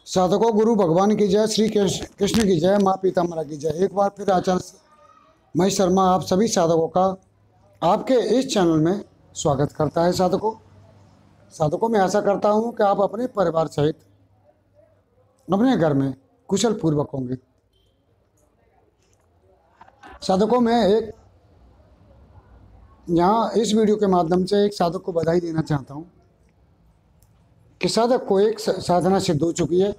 साधकों, गुरु भगवान की जय, श्री कृष्ण की जय, माँ पीताम्बरा की जय। एक बार फिर आचार्य महेश शर्मा आप सभी साधकों का आपके इस चैनल में स्वागत करता है। साधकों मैं आशा करता हूँ कि आप अपने परिवार सहित अपने घर में कुशल पूर्वक होंगे। साधकों मैं एक यहाँ इस वीडियो के माध्यम से एक साधक को बधाई देना चाहता हूँ कि साधक को एक साधना सिद्ध हो चुकी है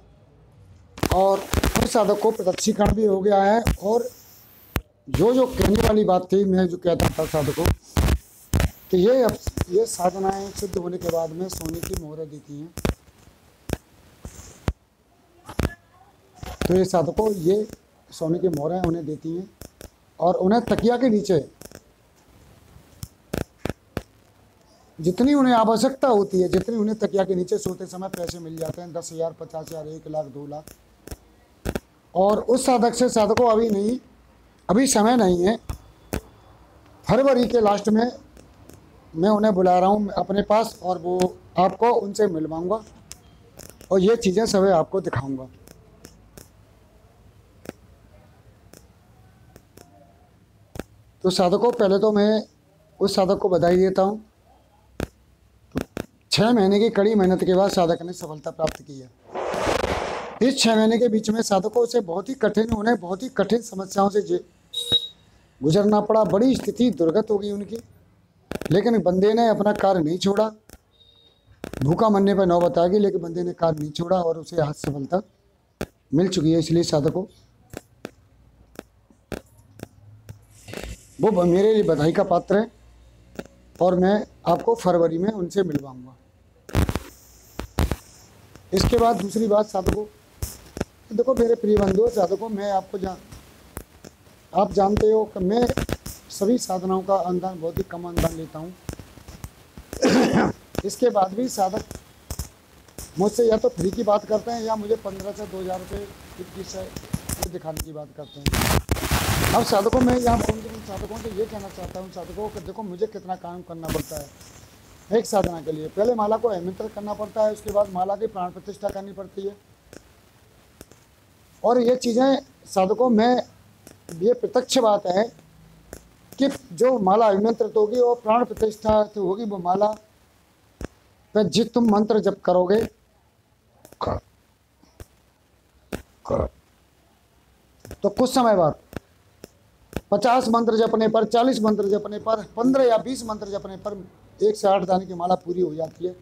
और उस साधक को प्रदक्षीकरण भी हो गया है। और जो कहने वाली बात थी, मैं जो कहता था साधकों कि ये साधनाएं सिद्ध होने के बाद में सोने की मोहरें देती हैं। तो ये साधकों ये सोने की मोहरें उन्हें देती हैं और उन्हें तकिया के नीचे जितनी उन्हें आवश्यकता होती है, जितनी उन्हें तकिया के नीचे सोते समय पैसे मिल जाते हैं, 10,000, 50,000, 1 लाख, 2 लाख। और उस साधक से साधकों अभी समय नहीं है। फरवरी के लास्ट में मैं उन्हें बुला रहा हूँ अपने पास और वो आपको उनसे मिलवाऊंगा और ये चीज़ें सभी आपको दिखाऊंगा। तो साधकों पहले तो मैं उस साधक को बधाई देता हूँ। 6 महीने की कड़ी मेहनत के बाद साधक ने सफलता प्राप्त की है। इस 6 महीने के बीच में साधकों से उन्हें बहुत ही कठिन समस्याओं से गुजरना पड़ा। बड़ी स्थिति दुर्गत हो गई उनकी, लेकिन बंदे ने अपना कार्य नहीं छोड़ा। भूखा मरने पर नौबत आ गई, लेकिन बंदे ने कार्य नहीं छोड़ा और उसे आज सफलता मिल चुकी है। इसलिए साधकों वो मेरे लिए बधाई का पात्र है और मैं आपको फरवरी में उनसे मिलवाऊंगा। इसके बाद दूसरी बात साधकों, देखो मेरे प्रिय बंधुओं, साधकों मैं आप जानते हो कि मैं सभी साधनाओं का अनुदान बहुत ही कम अनुदान लेता हूँ। इसके बाद भी साधक मुझसे या तो फ्री की बात करते हैं या मुझे 15 से 2,000 रुपये फीस से दिखाने की बात करते हैं। अब साधकों मैं यहाँ साधकों से ये कहना चाहता हूँ साधकों कि देखो मुझे कितना काम करना पड़ता है एक साधना के लिए। पहले माला को आमंत्रित करना पड़ता है, उसके बाद माला की प्राण प्रतिष्ठा करनी पड़ती है। और ये चीज़ें साधकों में ये प्रत्यक्ष बात है कि जो माला आमंत्रित होगी और प्राण प्रतिष्ठा होगी, वो माला पे जिस तुम मंत्र जप करोगे तो कुछ समय बाद 50 मंत्र जपने पर, 40 मंत्र जपने पर, 15 या 20 मंत्र जपने पर 1 से 8 दाने की माला पूरी हो जाती है।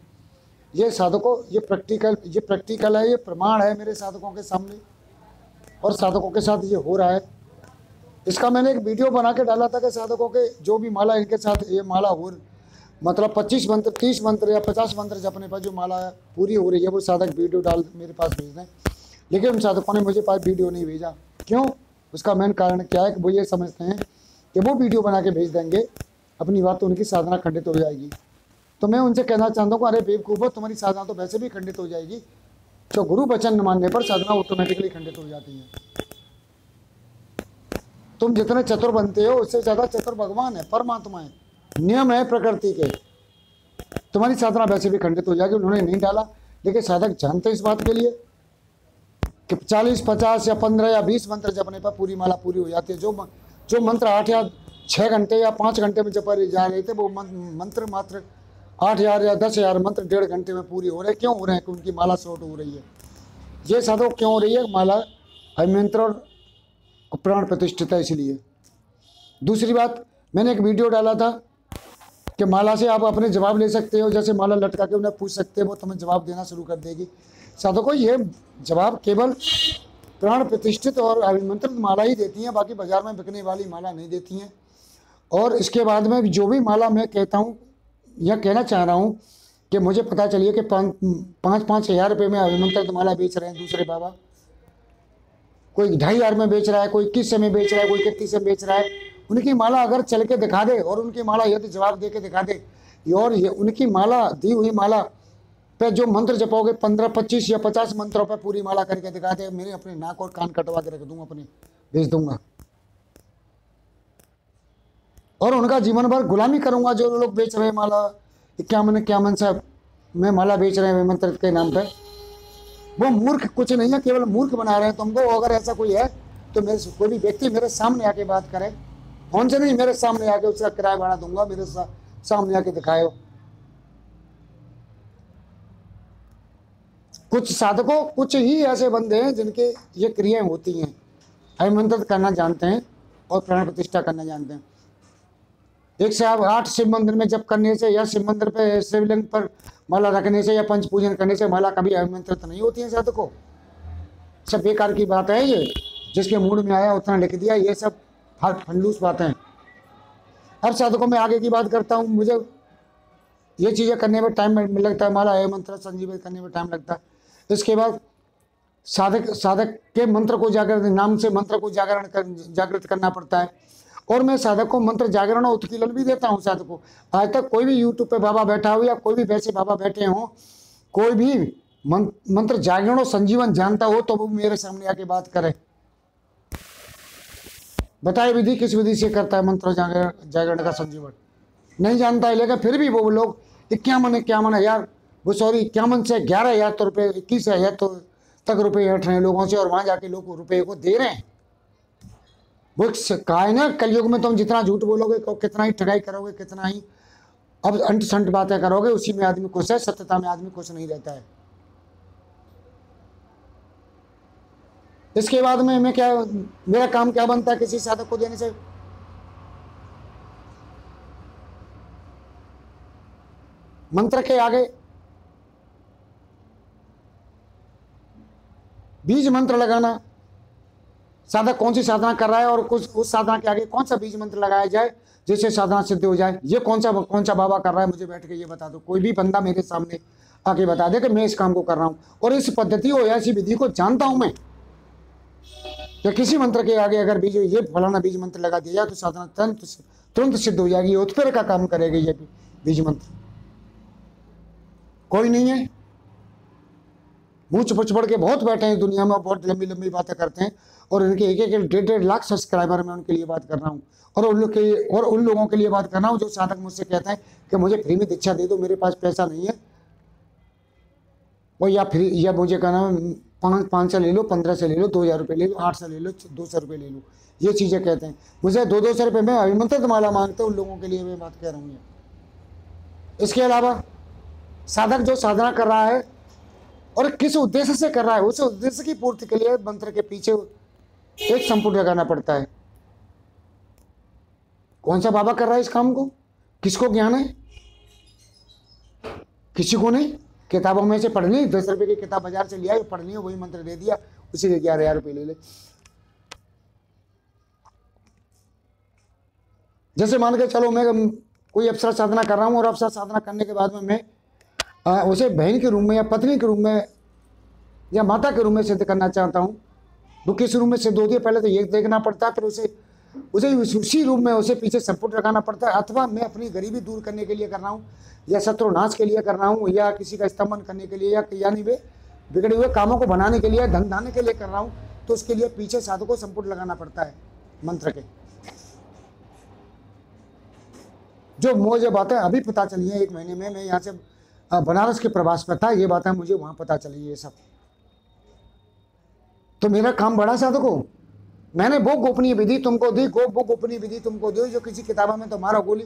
ये साधकों ये प्रैक्टिकल है, ये प्रमाण है मेरे साधकों के सामने और साधकों के साथ ये हो रहा है। इसका मैंने एक वीडियो बना के डाला था कि साधकों के जो भी माला इनके साथ ये माला हो मतलब 25 मंत्र, 30 मंत्र या 50 मंत्र जपने पर जो माला पूरी हो रही है, वो साधक वीडियो डाल मेरे पास भेज दें। लेकिन उन साधकों ने मुझे पास वीडियो नहीं भेजा। क्यों? उसका मेन कारण क्या है कि वो ये समझते हैं कि वो वीडियो बना के भेज देंगे, अपनी बात तो उनकी साधना खंडित हो जाएगी। तो मैं उनसे कहना चाहता हूँ अरे बेवकूफ़ो, तुम्हारी साधना तो वैसे भी खंडित हो जाएगी। तो गुरु वचन न मानने पर साधना ऑटोमेटिकली खंडित हो जाती है। तुम जितने चतुर बनते हो उससे ज़्यादा चतुर भगवान है, परमात्मा है, नियम है प्रकृति के। तुम्हारी साधना वैसे भी खंडित हो जाएगी। उन्होंने नहीं डाला, लेकिन साधक जानते इस बात के लिए कि 40, 50 या 15 या 20 मंत्र जपने पर पूरी माला पूरी हो जाती है। जो मंत्र 8 या 6 घंटे या 5 घंटे में जप जा रहे थे, वो मंत्र मात्र 8,000 या 10,000 मंत्र 1.5 घंटे में पूरी हो रहे। क्यों हो रहे हैं? कि उनकी माला शॉर्ट हो रही है। ये साधक क्यों हो रही है? माला आमंत्रण और प्राण प्रतिष्ठित है, इसलिए। दूसरी बात, मैंने एक वीडियो डाला था कि माला से आप अपने जवाब ले सकते हो। जैसे माला लटका के उन्हें पूछ सकते हो, वो तुम्हें जवाब देना शुरू कर देगी। साधकों ये जवाब केवल प्राण प्रतिष्ठित और आमंत्रित माला ही देती हैं, बाकी बाजार में बिकने वाली माला नहीं देती हैं। और इसके बाद में जो भी माला मैं कहता हूँ या कहना चाह रहा हूँ कि मुझे पता चलिए कि 5-5 हज़ार रुपये में आमंत्रित माला बेच रहे हैं दूसरे बाबा। कोई 2,500 में बेच रहा है, कोई 21 में बेच रहा है, कोई 31 में बेच रहा है। उनकी माला अगर चल के दिखा दे और उनकी माला यदि जवाब दे के दिखा दे और ये उनकी माला दी हुई माला पे जो मंत्र जपोगे 15, 25 या 50 मंत्रों पे पूरी माला करके दिखा दे, मेरे अपने नाक और कान कटवा के रख दूंगा, अपने भेज दूंगा और उनका जीवन भर गुलामी करूंगा। जो लोग बेच रहे हैं माला 51 से में माला बेच रहे हैं मंत्र के नाम पे, वो मूर्ख कुछ नहीं है, केवल मूर्ख बना रहे हैं तुमको। अगर ऐसा कोई है तो मेरे से कोई भी व्यक्ति मेरे सामने आके बात करे, फोन से नहीं, मेरे सामने आके उसका किराया भाड़ा दूंगा, मेरे सामने आके दिखाओ। कुछ साधकों, कुछ ही ऐसे बंदे हैं जिनके ये क्रियाएं होती हैं, अभिमंत्रित करना जानते हैं और प्राण प्रतिष्ठा करना जानते हैं। एक से आप 8 शिव मंदिर में जप करने से या शिव मंदिर पे शिवलिंग पर माला रखने से या पंच पूजन करने से माला कभी अभिमंत्रित नहीं होती है साधकों। सब बेकार की बात है ये, जिसके मूड में आया उतना लिख दिया, ये सब फंडूस बातें हैं। अब साधकों में आगे की बात करता हूँ। मुझे ये चीज़ें करने में टाइम लगता है, माला मंत्र संजीवित करने में टाइम लगता है। इसके बाद साधक के मंत्र को जागृत, नाम से मंत्र को जागृत करना पड़ता है। और मैं साधक को मंत्र जागरण और उत्कीलन भी देता हूँ साधक को। आज तक कोई भी यूट्यूब पे बाबा बैठा हो या कोई भी वैसे बाबा बैठे हों, कोई भी मंत्र जागरण और संजीवन जानता हो तो वो मेरे सामने आके बात करे, बताए विधि किस विधि से करता है मंत्र जागरण का संजीवन। नहीं जानता है, लेकिन फिर भी वो लोग 51,000 वो सॉरी 51 से 11,000 तो रुपये, 21,000 तो तक रुपये हट रहे हैं लोगों से, और वहाँ जाके लोग रुपये को दे रहे हैं। वो कहा है ना, कलयुग में तुम जितना झूठ बोलोगे, कितना ही ठगाई करोगे, कितना ही अब अंट संट बातें करोगे, उसी में आदमी खुश है, सत्यता में आदमी खुश नहीं रहता है। इसके बाद में मैं क्या, मेरा काम क्या बनता है किसी साधक को देने से? मंत्र के आगे बीज मंत्र लगाना। साधक कौन सी साधना कर रहा है और उस साधना के आगे कौन सा बीज मंत्र लगाया जाए जिससे साधना सिद्ध हो जाए, ये कौन सा बाबा कर रहा है, मुझे बैठ के ये बता दो। कोई भी बंदा मेरे सामने आके बता दे कि मैं इस काम को कर रहा हूँ और इस पद्धति को या इसी विधि को जानता हूँ मैं, कि किसी मंत्र के आगे अगर बीज, ये फलाना बीज मंत्र लगा दिया तो साधना तुरंत सिद्ध हो जाएगी, उत्प्रेरक का काम करेगा ये बीज मंत्र। कोई नहीं है। मुँह चुपड़ के बहुत बैठे हैं दुनिया में, बहुत लंबी लंबी बातें करते हैं, और इनके 1-1 लाख सब्सक्राइबर मैं उनके लिए बात कर रहा हूँ, और उन लोगों के लिए बात कर रहा हूँ जो साधक मुझसे कहते हैं कि मुझे फ्री में दीक्षा दे दो, मेरे पास पैसा नहीं है, और या मुझे कहना 500 ले लो, 1500 ले लो, 2000 रुपये ले लो, 800 ले लो, 200 रुपये ले लो, ये चीज़ें कहते हैं। मुझे 200 रुपये में अभिमंत्रित माला मांगते उन लोगों के लिए मैं बात कह रहा हूँ। इसके अलावा साधक जो साधना कर रहा है और किस उद्देश्य से कर रहा है, उस उद्देश्य की पूर्ति के लिए मंत्र के पीछे एक संपुट लगाना पड़ता है। कौन सा बाबा कर रहा है इस काम को, किसको ज्ञान है? किसी को नहीं। किताबों में से पढ़नी, 10 रुपये की किताब बाजार से लिया, पढ़नी है, वही मंत्र दे दिया, उसी के 11,000 रुपये ले ले। जैसे मान के चलो मैं कोई अवसर साधना कर रहा हूँ और अवसर साधना करने के बाद में मैं उसे बहन के रूप में या पत्नी के रूप में या माता के रूप में सिद्ध करना चाहता हूँ। वो किस रूप में सिद्ध होती है पहले तो ये देखना पड़ता है, फिर उसे उसी रूप में उसे पीछे संपुट लगाना पड़ता है। अथवा मैं अपनी गरीबी दूर करने के लिए कर रहा हूँ, या शत्रुनाश के लिए कर रहा हूँ, या किसी का स्तंभन करने के लिए, या यानी वे बिगड़े हुए कामों को बनाने के लिए, धन धाने के लिए कर रहा हूँ, तो उसके लिए पीछे साधु को संपुट लगाना पड़ता है मंत्र के। जो मुझे बातें अभी पता चली है 1 महीने में, मैं यहाँ से बनारस के प्रवास पर था, ये बातें मुझे वहाँ पता चली ये सब। तो मेरा काम बड़ा साधकों, मैंने वो गोपनीय विधि तुमको दी, वो गोपनीय विधि तुमको दी जो किसी किताबों में तुम्हारा गोली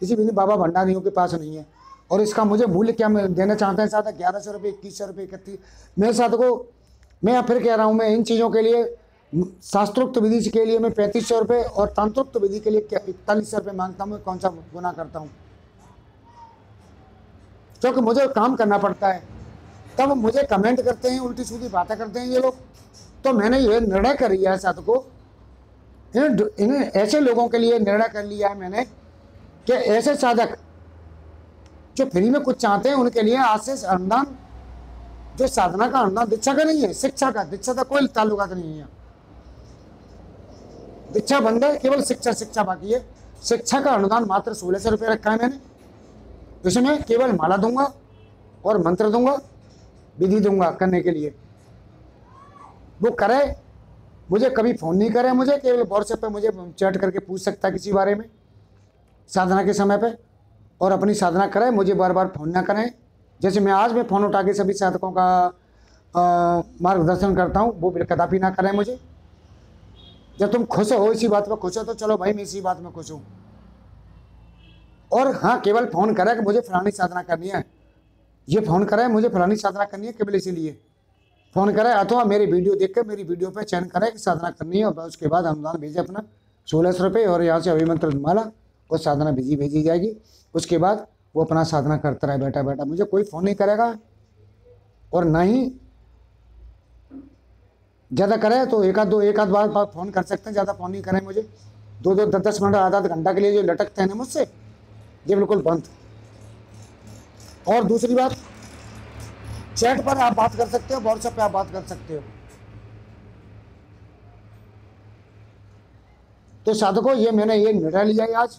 किसी भी बाबा भंडारियों के पास नहीं है। और इसका मुझे मूल्य क्या देना चाहते हैं साधक? 1100 रुपये, 2100 रुपये, 31। मैं साधकों, मैं फिर कह रहा हूँ, मैं इन चीज़ों के लिए शास्त्रोक्त विधि के लिए मैं 3500 रुपये और तंत्रोक्त विधि के लिए 4100 रुपये मांगता हूँ। कौन सा गुना करता हूँ? क्योंकि मुझे काम करना पड़ता है। तब मुझे कमेंट करते हैं, उल्टी सीधी बातें करते हैं ये लोग। तो मैंने ये निर्णय कर लिया है साधकों, इन्हें ऐसे लोगों के लिए निर्णय कर लिया है मैंने कि ऐसे साधक जो फ्री में कुछ चाहते हैं उनके लिए आज से अनुदान, जो साधना का अनुदान, दीक्षा का नहीं है, शिक्षा का। दीक्षा का कोई ताल्लुकात नहीं है, दीक्षा बंद है, केवल शिक्षा बाकी है। शिक्षा का अनुदान मात्र 1600 रुपये रखा है मैंने, जिसमें केवल माला दूंगा और मंत्र दूंगा, विधि दूंगा करने के लिए। वो करे, मुझे कभी फ़ोन नहीं करे, मुझे केवल व्हाट्सएप पे मुझे चैट करके पूछ सकता है किसी बारे में साधना के समय पे, और अपनी साधना करे, मुझे बार बार फ़ोन ना करें। जैसे मैं आज में फ़ोन उठा के सभी साधकों का मार्गदर्शन करता हूँ वो कदापि ना करें मुझे। जब तुम खुश हो, इसी बात पर खुश हो, तो चलो भाई मैं इसी बात में खुश हूँ। और हाँ, केवल फोन करे कि मुझे फलानी साधना करनी है, ये फोन करे मुझे फलानी साधना करनी है, केवल इसीलिए फोन करे, अथवा मेरी वीडियो देख के मेरी वीडियो पे चयन करे कि साधना करनी है, और उसके बाद अनुदान भेजे अपना 1600 रुपये, और यहाँ से अभिमंत्रित माला और साधना भेजी जाएगी। उसके बाद वो अपना साधना करता रहे बैठा बैठा, मुझे कोई फ़ोन नहीं करेगा। और ना ही ज़्यादा करे तो एक आध बार फ़ोन कर सकते हैं, ज़्यादा फ़ोन नहीं करें मुझे। 10 मिनट आधा घंटा के लिए जो लटकते हैं ना मुझसे, ये बिल्कुल बंद। और दूसरी बात, चैट पर आप बात कर सकते हो, व्हाट्सएप पे आप बात कर सकते हो। तो साधकों, ये मैंने ये निर्णय लिया है आज,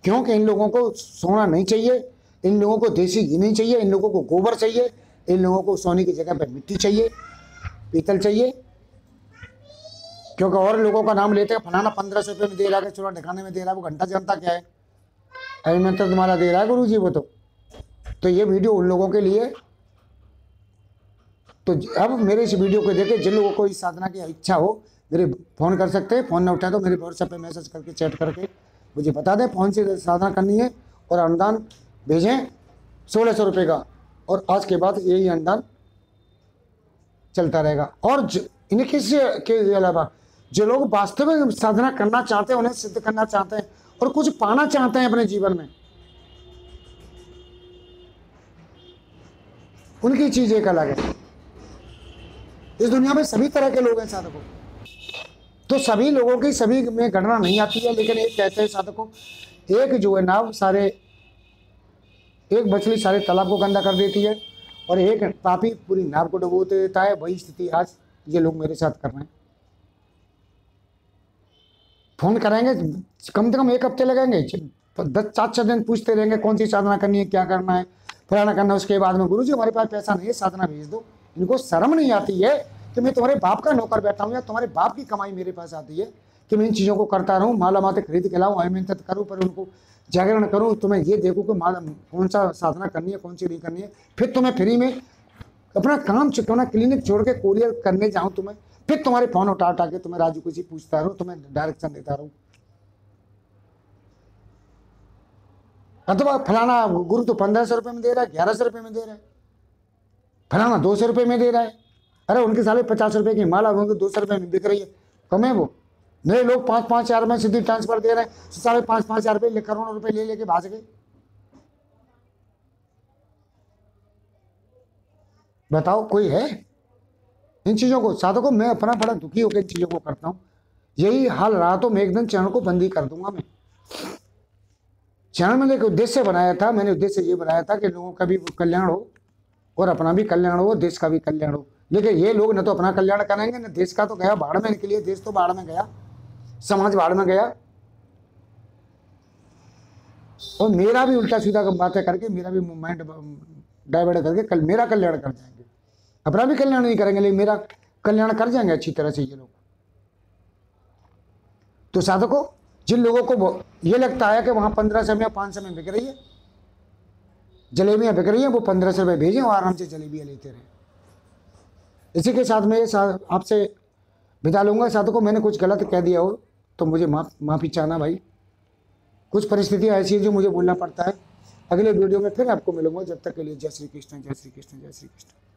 क्योंकि इन लोगों को सोना नहीं चाहिए, इन लोगों को देसी घी नहीं चाहिए, इन लोगों को गोबर चाहिए, इन लोगों को सोने की जगह पर मिट्टी चाहिए, पीतल चाहिए। क्योंकि और लोगों का नाम लेते हैं, फलाना 1500 रुपये में दे रहा है, चूड़ा दिखाने में दे रहा है, वो घंटा जानता क्या है, अभिमंत्रित माला दे रहा है गुरु जी वो। तो ये वीडियो उन लोगों के लिए। तो अब मेरे इस वीडियो को देखे जिन लोगों को इस साधना की इच्छा हो, मेरे फ़ोन कर सकते हैं। फ़ोन न उठाए तो मेरे व्हाट्सएप पे मैसेज करके, चैट करके मुझे बता दें फ़ोन से साधना करनी है, और अनुदान भेजें 1600 रुपये का। और आज के बाद यही अनुदान चलता रहेगा। और इनके के अलावा जो लोग वास्तविक साधना करना चाहते हैं, उन्हें सिद्ध करना चाहते हैं और कुछ पाना चाहते हैं अपने जीवन में, उनकी चीज़ एक अलग है। इस दुनिया में सभी तरह के लोग हैं साधकों, तो सभी लोगों की सभी में गणना नहीं आती है। लेकिन एक कहते हैं साधकों, एक जो है नाव एक मछली सारे तालाब को गंदा कर देती है, और एक पापी पूरी नाव को डुबो देता है। वही स्थिति आज ये लोग मेरे साथ कर रहे हैं। फोन करेंगे, कम से कम 1 हफ्ते लगेंगे, 4 दिन पूछते रहेंगे कौन सी साधना करनी है, क्या करना है, फलाना करना है। उसके बाद में गुरु जी हमारे पास पैसा नहीं है, साधना भेज दो। इनको शर्म नहीं आती है कि मैं तुम्हारे बाप का नौकर बैठा हूँ, या तुम्हारे बाप की कमाई मेरे पास आती है कि मैं इन चीज़ों को करता रहूँ, माला माते खरीद के लाऊँ, अभिमंत्रित करूँ, पर उनको जागरण करूँ। तुम्हें ये देखूँ कि माला कौन सा साधना करनी है, कौन सी नहीं करनी है। फिर तुम्हें फ्री में अपना काम अपना क्लिनिक छोड़ के कोरियर करने जाऊँ तुम्हें, फिर तुम्हारे फोन उठा के तुम्हें राजू किसी पूछता रहूँ, तुम्हें डायरेक्शन देता रहूँ। अथवा फलाना गुरु तो 1500 रुपये में दे रहा है, 1100 रुपये में दे रहा है, फलाना 200 रुपये में दे रहा है। अरे उनके साले 50 रुपये की माला उनके 200 रुपये में बिक रही है, कम है वो। मेरे लोग 5-5 हज़ार में सीधी ट्रांसफर दे रहे हैं, साढ़े 5-5 हज़ार रुपये, करोड़ों रुपये ले लेके भाग गए। बताओ कोई है? इन चीज़ों को साधकों, मैं अपना बड़ा दुखी होकर इन चीज़ों को करता हूँ। यही हाल रहा तो मैं एक दिन चैनल को बंद ही कर दूंगा। मैं चैनल मैंने एक उद्देश्य बनाया था, मैंने उद्देश्य ये बनाया था कि लोगों का भी कल्याण हो और अपना भी कल्याण हो, देश का भी कल्याण हो। लेकिन ये लोग न तो अपना कल्याण करेंगे, न देश का। तो गया बाढ़ में, इनके लिए देश तो बाढ़ में गया, समाज बाढ़ में गया, और मेरा भी उल्टा सीधा बातें करके मेरा भी माइंड डाइवर्ट करके कल मेरा कल्याण कर जाएंगे। अपना भी कल्याण नहीं करेंगे, लेकिन मेरा कल्याण कर जाएंगे अच्छी तरह से ये लोग। तो साधकों, जिन लोगों को ये लगता है कि वहाँ 1500 में 500 में बिक रही है, जलेबियाँ बिक रही हैं, वो 1500 रुपये भेजें और आराम से जलेबियाँ लेते रहें। इसी के साथ मैं आपसे विदा लूँगा। साधकों, मैंने कुछ गलत कह दिया हो तो मुझे माफ़ी चाहना भाई। कुछ परिस्थितियाँ ऐसी हैं जो मुझे बोलना पड़ता है। अगले वीडियो में फिर आपको मिलूंगा। जब तक के लिए जय श्री कृष्ण, जय श्री कृष्ण, जय श्री कृष्ण।